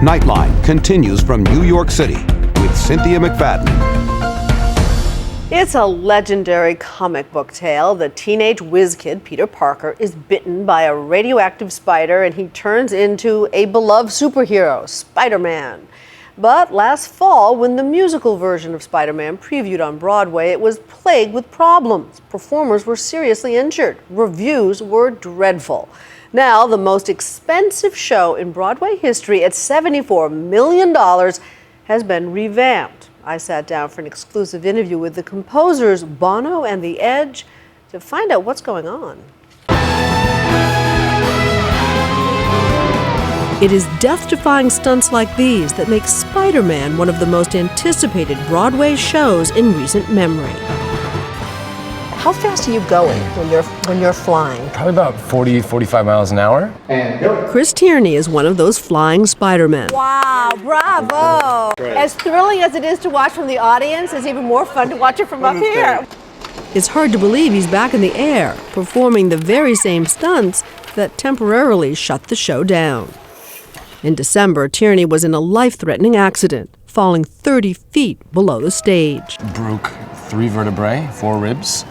Nightline continues from New York City with Cynthia McFadden. It's a legendary comic book tale. The teenage whiz kid, Peter Parker, is bitten by a radioactive spider and he turns into a beloved superhero, Spider-Man. But last fall, when the musical version of Spider-Man previewed on Broadway, it was plagued with problems. Performers were seriously injured. Reviews were dreadful. Now, the most expensive show in Broadway history at $74 million has been revamped. I sat down for an exclusive interview with the composers Bono and The Edge to find out what's going on. It is death-defying stunts like these that make Spider-Man one of the most anticipated Broadway shows in recent memory. How fast are you going when you're flying? Probably about 40, 45 miles an hour. Chris Tierney is one of those flying Spider-Men. Wow, bravo! Great. As thrilling as it is to watch from the audience, it's even more fun to watch it from up here. It's hard to believe he's back in the air, performing the very same stunts that temporarily shut the show down. In December, Tierney was in a life-threatening accident, falling 30 feet below the stage. Broke 3 vertebrae, 4 ribs,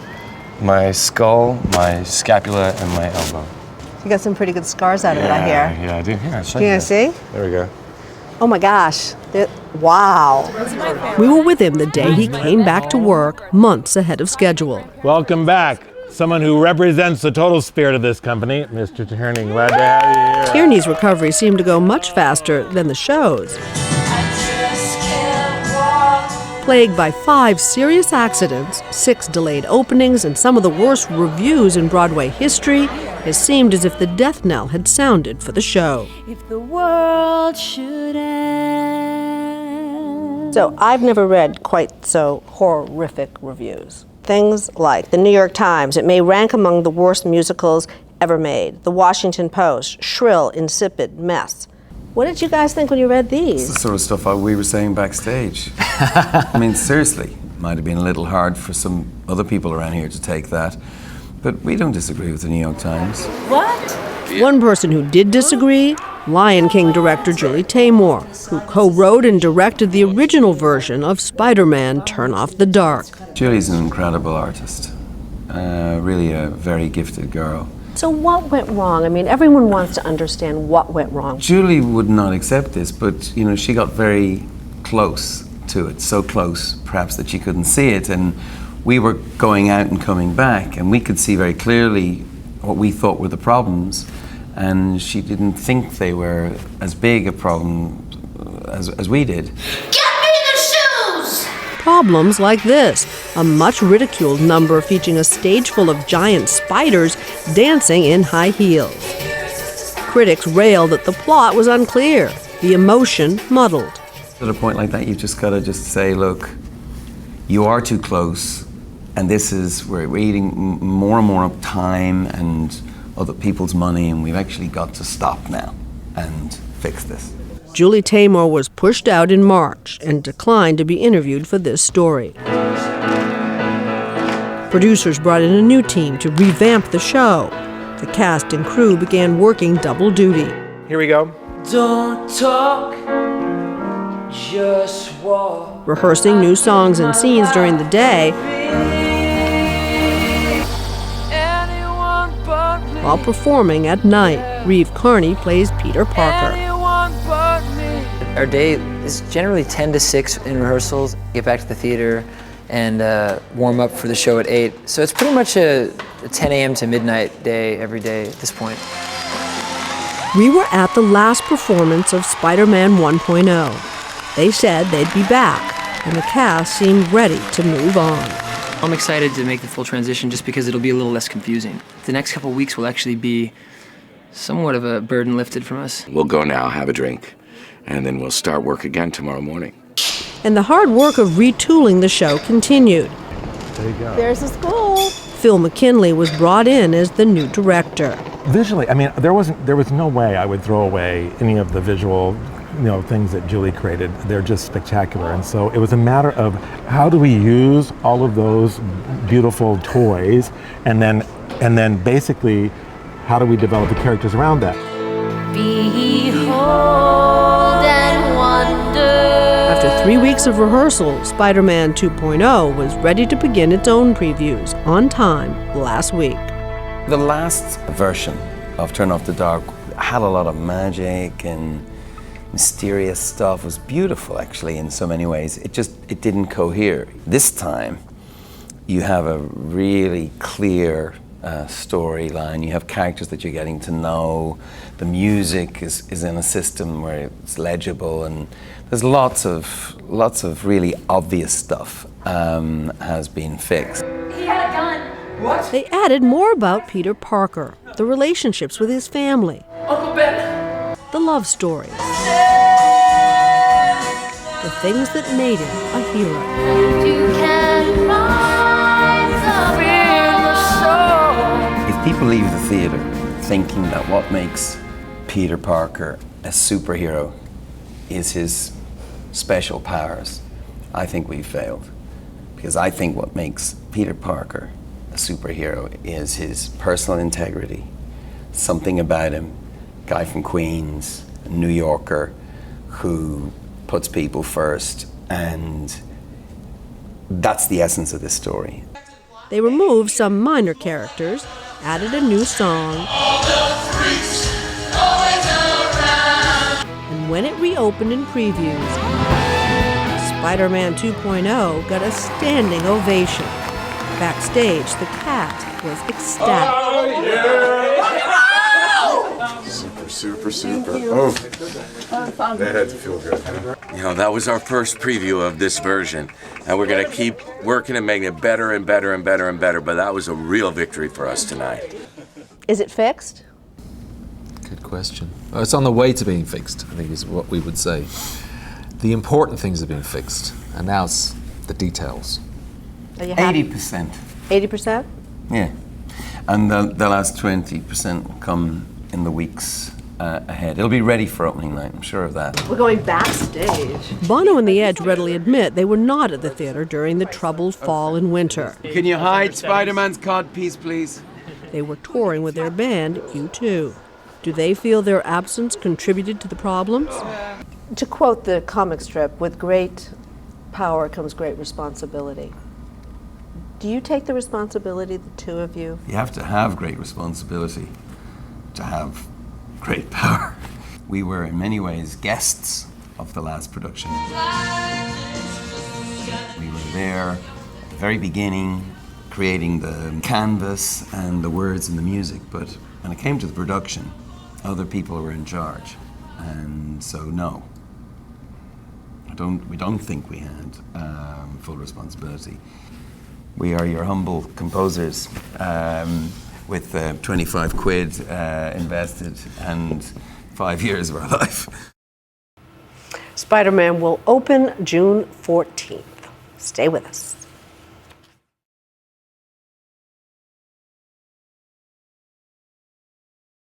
my skull, my scapula, and my elbow. You got some pretty good scars out of it, I hear. Yeah, I do. Yeah, Can you see? There we go. Oh my gosh. Wow. We were with him the day he came back to work, months ahead of schedule. Welcome back. Someone who represents the total spirit of this company, Mr. Tierney. Glad to have you here. Tierney's recovery seemed to go much faster than the show's. Plagued by 5 serious accidents, 6 delayed openings, and some of the worst reviews in Broadway history, it seemed as if the death knell had sounded for the show. If the world should end. So I've never read quite so horrific reviews. Things like the New York Times, it may rank among the worst musicals ever made. The Washington Post, shrill, insipid mess. What did you guys think when you read these? It's the sort of stuff we were saying backstage. I mean, seriously, it might have been a little hard for some other people around here to take that, but we don't disagree with the New York Times. What? One person who did disagree, Lion King director Julie Taymor, who co-wrote and directed the original version of Spider-Man: Turn Off the Dark. Julie's an incredible artist, really a very gifted girl. So what went wrong? I mean, everyone wants to understand what went wrong. Julie would not accept this, but you know, she got very close to it, so close perhaps that she couldn't see it, and we were going out and coming back, and we could see very clearly what we thought were the problems, and she didn't think they were as big a problem as we did. Problems like this, a much ridiculed number featuring a stage full of giant spiders dancing in high heels. Critics railed that the plot was unclear, the emotion muddled. At a point like that, you've just got to just say, look, you are too close, and we're eating more and more time and other people's money, and we've actually got to stop now and fix this. Julie Taymor was pushed out in March and declined to be interviewed for this story. Producers brought in a new team to revamp the show. The cast and crew began working double duty. Here we go. Don't talk, just walk. Rehearsing new songs and scenes during the day, while performing at night. Reeve Carney plays Peter Parker. Our day is generally 10 to 6 in rehearsals, get back to the theater and warm up for the show at 8. So it's pretty much a 10 a.m. to midnight day every day at this point. We were at the last performance of Spider-Man 1.0. They said they'd be back, and the cast seemed ready to move on. I'm excited to make the full transition just because it'll be a little less confusing. The next couple of weeks will actually be somewhat of a burden lifted from us. We'll go now, have a drink, and then we'll start work again tomorrow morning. And the hard work of retooling the show continued. There you go. There's the school. Phil McKinley was brought in as the new director. Visually, I mean, there was no way I would throw away any of the visual, things that Julie created. They're just spectacular. And so it was a matter of how do we use all of those beautiful toys, and then basically how do we develop the characters around that? Behold and wonder. After 3 weeks of rehearsal, Spider-Man 2.0 was ready to begin its own previews on time last week. The last version of Turn Off the Dark had a lot of magic and mysterious stuff. It was beautiful, actually, in so many ways. It didn't cohere. This time, you have a really clear storyline. You have characters that you're getting to know. The music is in a system where it's legible, and there's lots of really obvious stuff has been fixed. He had a gun. What? They added more about Peter Parker, the relationships with his family, Uncle Ben! the love stories, the things that made him a hero. You can rise above. If people leave the theater thinking that what makes Peter Parker a superhero is his special powers, I think we've failed. Because I think what makes Peter Parker a superhero is his personal integrity. Something about him, guy from Queens, a New Yorker, who puts people first, and that's the essence of this story. They removed some minor characters, added a new song, and when it reopened in previews, Spider-Man 2.0 got a standing ovation. Backstage, the cast was ecstatic. Super. Oh, that had to feel good. You know, that was our first preview of this version, and we're gonna keep working and making it better and better and better and better, but that was a real victory for us tonight. Is it fixed? Good question. It's on the way to being fixed, I think is what we would say. The important things have been fixed, and now it's the details. Are you happy? 80%. 80%? Yeah. And the last 20% will come in the weeks ahead. It'll be ready for opening night, I'm sure of that. We're going backstage. Bono and The Edge readily admit they were not at the theater during the troubled fall and winter. Can you hide Spider-Man's codpiece, please? They were touring with their band, U2. Do they feel their absence contributed to the problems? To quote the comic strip, with great power comes great responsibility. Do you take the responsibility, the two of you? You have to have great responsibility to have great power. We were in many ways guests of the last production. We were there at the very beginning, creating the canvas and the words and the music, but when it came to the production, other people were in charge. And so no, we don't think we had full responsibility. We are your humble composers with 25 quid invested and 5 years of our life. Spider-Man will open June 14th. Stay with us.